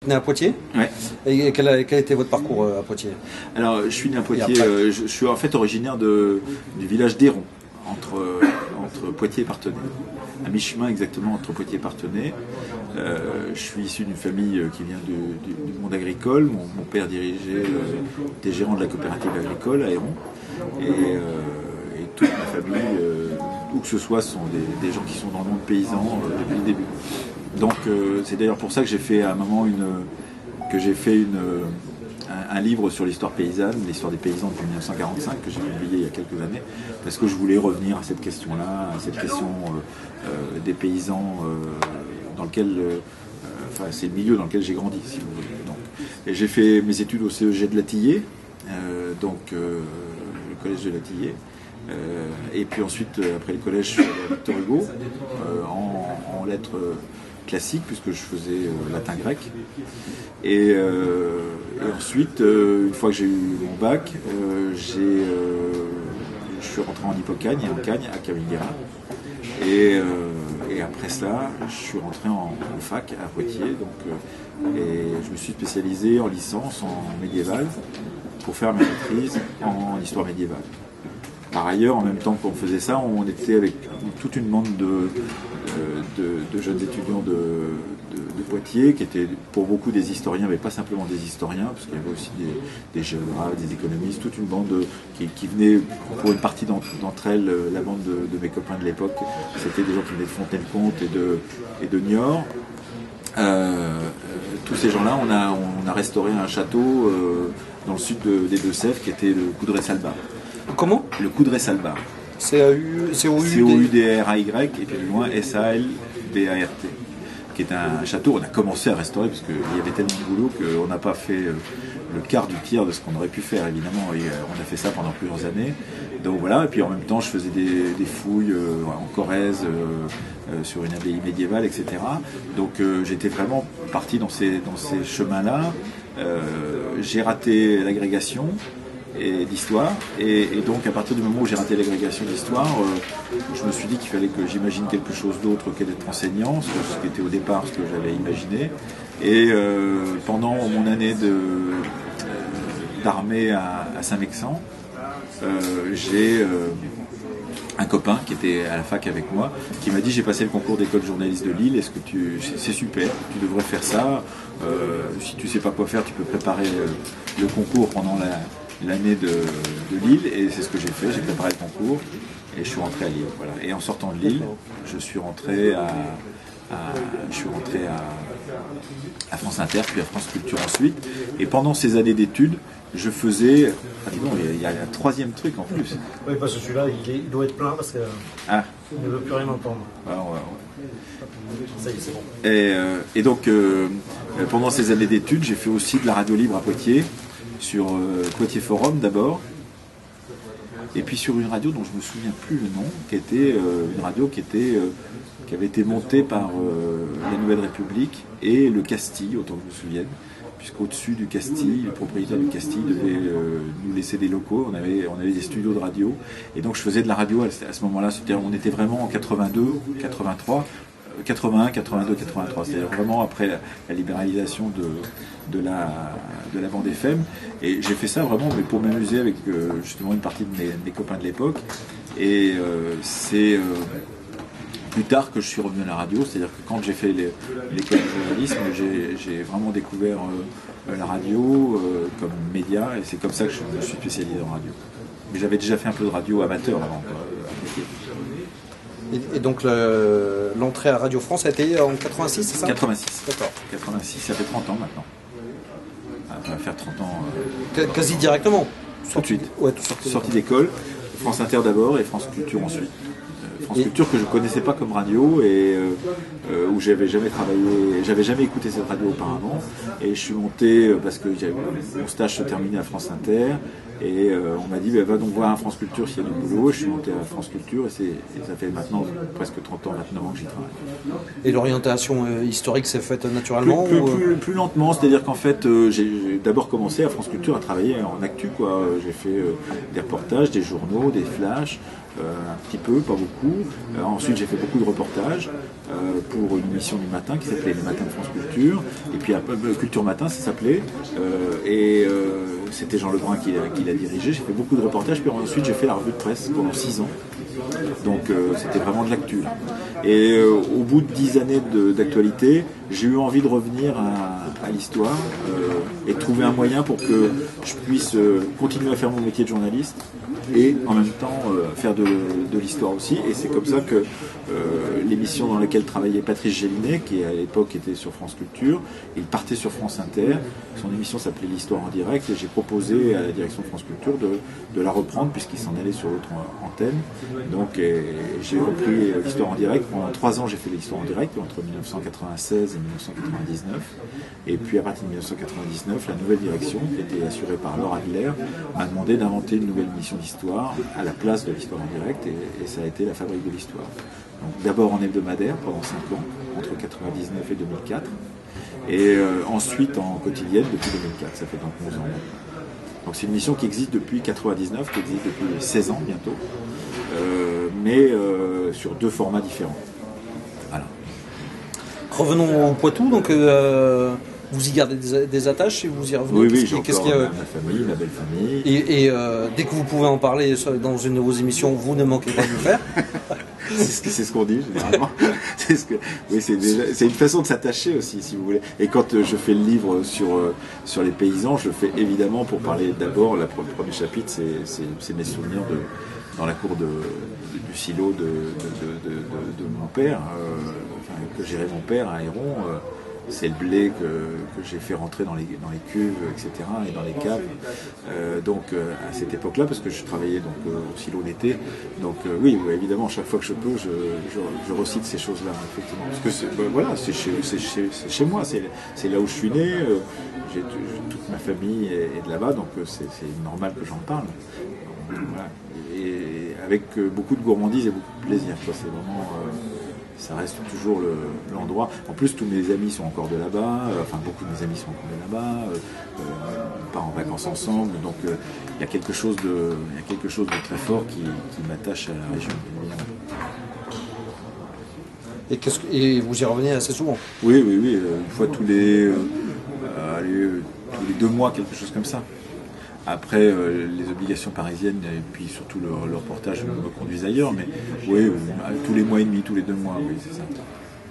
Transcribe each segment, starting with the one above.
né à Poitiers. Ouais. Et quel a été votre parcours à Poitiers? Alors, je suis né à Poitiers. Je suis en fait originaire du village d'Héron, entre Poitiers et Parthenay. À mi-chemin exactement entre Poitiers et Parthenay. Je suis issu d'une famille qui vient du monde agricole. Mon père était gérant de la coopérative agricole à Héron. Et toute ma famille, où que ce soit, sont des gens qui sont dans le monde paysan depuis le début. Donc c'est d'ailleurs pour ça que j'ai fait à un moment un livre sur l'histoire paysanne, l'histoire des paysans depuis 1945, que j'ai publié il y a quelques années, parce que je voulais revenir à cette question-là, à cette question des paysans dans lequel, c'est le milieu dans lequel j'ai grandi, si vous voulez. Donc, et j'ai fait mes études au CEG de Latillé, le collège de Latillé. Et puis ensuite, après le collège, je suis allé à Victor Hugo, en lettres classiques, puisque je faisais latin-grec. Et ensuite, une fois que j'ai eu mon bac, je suis rentré en Hippocagne et en Cagne à Camilleri. Et après ça, je suis rentré en fac à Poitiers. Et je me suis spécialisé en licence en médiéval pour faire ma maîtrise en histoire médiévale. Par ailleurs, en même temps qu'on faisait ça, on était avec toute une bande de jeunes étudiants de Poitiers, qui étaient pour beaucoup des historiens, mais pas simplement des historiens, parce qu'il y avait aussi des géographes, des économistes, toute une bande qui venait, pour une partie d'entre elles, la bande de mes copains de l'époque, c'était des gens qui venaient de Fontaine-Comte et de Niort. Tous ces gens-là, on a restauré un château dans le sud des Deux-Sèvres, qui était le Coudray-Salbart. Comment? Le Coudray-Salbart. C-O-U-D-R-A-Y, et puis plus loin S-A-L-B-A-R-T, qui est un château. On a commencé à restaurer parce qu'il y avait tellement de boulot qu'on n'a pas fait le quart du tiers de ce qu'on aurait pu faire, évidemment, et on a fait ça pendant plusieurs années. Donc voilà, et puis en même temps je faisais des fouilles en Corrèze, sur une abbaye médiévale, etc. Donc j'étais vraiment parti dans ces chemins-là. J'ai raté l'agrégation d'histoire, et donc à partir du moment où j'ai raté l'agrégation d'histoire, je me suis dit qu'il fallait que j'imagine quelque chose d'autre que d'être enseignant, ce qui était au départ ce que j'avais imaginé. Et pendant mon année d'armée à Saint-Mexan, j'ai un copain qui était à la fac avec moi, qui m'a dit: j'ai passé le concours d'école journaliste de Lille, c'est super, tu devrais faire ça, si tu sais pas quoi faire, tu peux préparer le concours pendant l'année de Lille. Et c'est ce que j'ai fait, j'ai préparé le concours et je suis rentré à Lille. Voilà. Et en sortant de Lille, je suis rentré à France Inter, puis à France Culture ensuite. Et pendant ces années d'études, je faisais... il y a un troisième truc en plus. Oui, parce que celui-là, il doit être plein parce qu'il ne veut plus rien entendre. Ouais. Ça y est, c'est bon. Et donc, pendant ces années d'études, j'ai fait aussi de la radio libre à Poitiers, sur Poitiers Forum d'abord, et puis sur une radio dont je me souviens plus le nom, qui était une radio qui avait été montée par la Nouvelle République et le Castille, autant que je me souvienne, puisqu'au-dessus du Castille, le propriétaire du Castille devait nous laisser des locaux, on avait des studios de radio, et donc je faisais de la radio à ce moment-là, c'est-à-dire on était vraiment en 82, 83, 81, 82, 83, c'est-à-dire vraiment après la libéralisation de la bande FM, et j'ai fait ça vraiment mais pour m'amuser avec justement une partie de mes copains de l'époque, et c'est plus tard que je suis revenu à la radio, c'est-à-dire que quand j'ai fait l'école de journalisme, j'ai vraiment découvert la radio comme média, et c'est comme ça que je me suis spécialisé en radio. Mais j'avais déjà fait un peu de radio amateur avant. Et donc l'entrée à Radio France a été en 86, c'est ça? 86. D'accord. 86, ça fait 30 ans maintenant. Ça va faire 30 ans. Quasi directement. Tout de suite. Ouais, sortie d'école, France Inter d'abord et France Culture ensuite. France Culture que je ne connaissais pas comme radio et où j'avais jamais travaillé, j'avais jamais écouté cette radio auparavant, et je suis monté parce que mon stage se terminait à France Inter, et on m'a dit va donc voir à France Culture s'il y a du boulot. Je suis monté à France Culture et ça fait maintenant presque 30 ans, 29 ans que j'y travaille. Et l'orientation historique s'est faite naturellement plus lentement, c'est-à-dire qu'en fait j'ai d'abord commencé à France Culture à travailler en actu, quoi. J'ai fait des reportages, des journaux, des flashs. un petit peu, pas beaucoup. Ensuite, j'ai fait beaucoup de reportages pour une émission du matin qui s'appelait Les Matins de France Culture. Et puis Culture Matin, ça s'appelait. C'était Jean Lebrun qui l'a dirigé. J'ai fait beaucoup de reportages. Puis ensuite, j'ai fait la revue de presse pendant 6 ans. Donc c'était vraiment de l'actu. Et au bout de 10 années d'actualité, j'ai eu envie de revenir à l'histoire et de trouver un moyen pour que je puisse continuer à faire mon métier de journaliste et en même temps faire de l'histoire aussi. Et c'est comme ça que l'émission dans laquelle travaillait Patrice Gélinet, qui à l'époque était sur France Culture, il partait sur France Inter. Son émission s'appelait l'Histoire en direct et j'ai proposé à la direction de France Culture de la reprendre puisqu'il s'en allait sur l'autre antenne. Donc j'ai repris l'Histoire en direct. Pendant 3 ans, j'ai fait l'Histoire en direct entre 1996 et 1999. Et puis à partir de 1999, la nouvelle direction, qui était assurée par Laure Adler, m'a demandé d'inventer une nouvelle émission d'histoire à la place de l'Histoire en direct et ça a été la Fabrique de l'Histoire. Donc d'abord en hebdomadaire pendant 5 ans, entre 1999 et 2004, et ensuite en quotidienne depuis 2004, ça fait donc 11 ans. Donc c'est une émission qui existe depuis 1999, qui existe depuis 16 ans bientôt, mais sur 2 formats différents. Voilà. Revenons au Poitou, donc vous y gardez des attaches et vous y revenez. Oui, j'ai encore ma famille, ma belle famille. Et dès que vous pouvez en parler dans une de vos émissions, vous ne manquez pas de le faire. C'est ce qu'on dit généralement. C'est une façon de s'attacher aussi, si vous voulez. Et quand je fais le livre sur les paysans, je le fais évidemment pour parler d'abord, le premier chapitre, c'est mes souvenirs dans la cour du silo de mon père, que gérait mon père à Héron. C'est le blé que j'ai fait rentrer dans les cuves, etc., et dans les caves. Donc à cette époque-là, parce que je travaillais donc au silo l'été. Donc oui, évidemment, chaque fois que je peux, je recite ces choses-là, effectivement. Parce que voilà, c'est chez moi, c'est là où je suis né. Toute ma famille est de là-bas, donc c'est normal que j'en parle. Voilà. Et avec beaucoup de gourmandise et beaucoup de plaisir. C'est vraiment. Ça reste toujours l'endroit. En plus, tous mes amis sont encore de là-bas. Enfin, beaucoup de mes amis sont encore de là-bas. On part en vacances ensemble. Donc, il y a quelque chose de très fort qui m'attache à la région. Et vous y revenez assez souvent? Oui. Une fois tous les 2 mois, quelque chose comme ça. Après, les obligations parisiennes et puis surtout le reportage me conduisent ailleurs, mais oui, tous les mois et demi, tous les 2 mois, oui, c'est ça.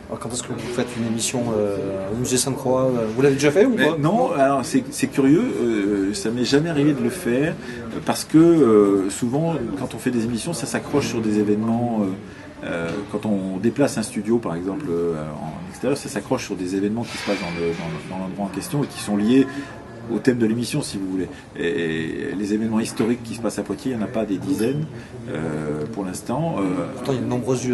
Alors, quand est-ce que vous faites une émission au musée Sainte-Croix? Vous l'avez déjà fait ou pas? Non, alors c'est curieux, ça m'est jamais arrivé de le faire, parce que souvent, quand on fait des émissions, ça s'accroche sur des événements. Quand on déplace un studio, par exemple, en extérieur, ça s'accroche sur des événements qui se passent dans l'endroit en question et qui sont liés au thème de l'émission, si vous voulez. Et les événements historiques qui se passent à Poitiers, il n'y en a pas des dizaines pour l'instant. Pourtant, il y a de nombreuses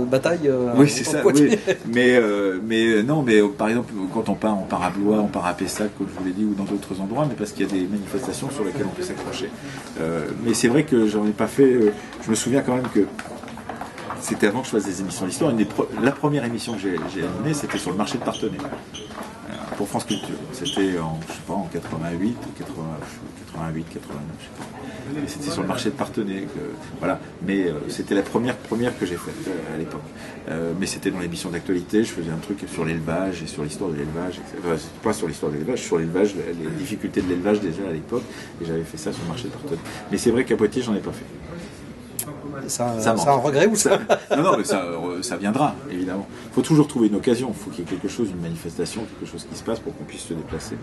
batailles. Oui, c'est ça. Oui. Mais non, mais par exemple, quand on part à Blois, on part à Pessac, comme je vous l'ai dit, ou dans d'autres endroits, mais parce qu'il y a des manifestations sur lesquelles on peut s'accrocher. Mais c'est vrai que j'en ai pas fait. Je me souviens quand même que c'était avant que je fasse des émissions d'histoire. La première émission que j'ai animée, c'était sur le marché de Parthenay. Pour France Culture. C'était en 88, 89, je sais pas. Et c'était sur le marché de Parthenay. Voilà. Mais c'était la première que j'ai faite à l'époque. Mais c'était dans l'émission d'actualité. Je faisais un truc sur l'élevage et sur l'histoire de l'élevage. Enfin, pas sur l'histoire de l'élevage, sur l'élevage, les difficultés de l'élevage déjà à l'époque. Et j'avais fait ça sur le marché de Parthenay. Mais c'est vrai qu'à Poitiers, j'en ai pas fait. Ça un regret ou ça? Non, mais ça viendra, évidemment. Il faut toujours trouver une occasion. Il faut qu'il y ait quelque chose, une manifestation, quelque chose qui se passe pour qu'on puisse se déplacer.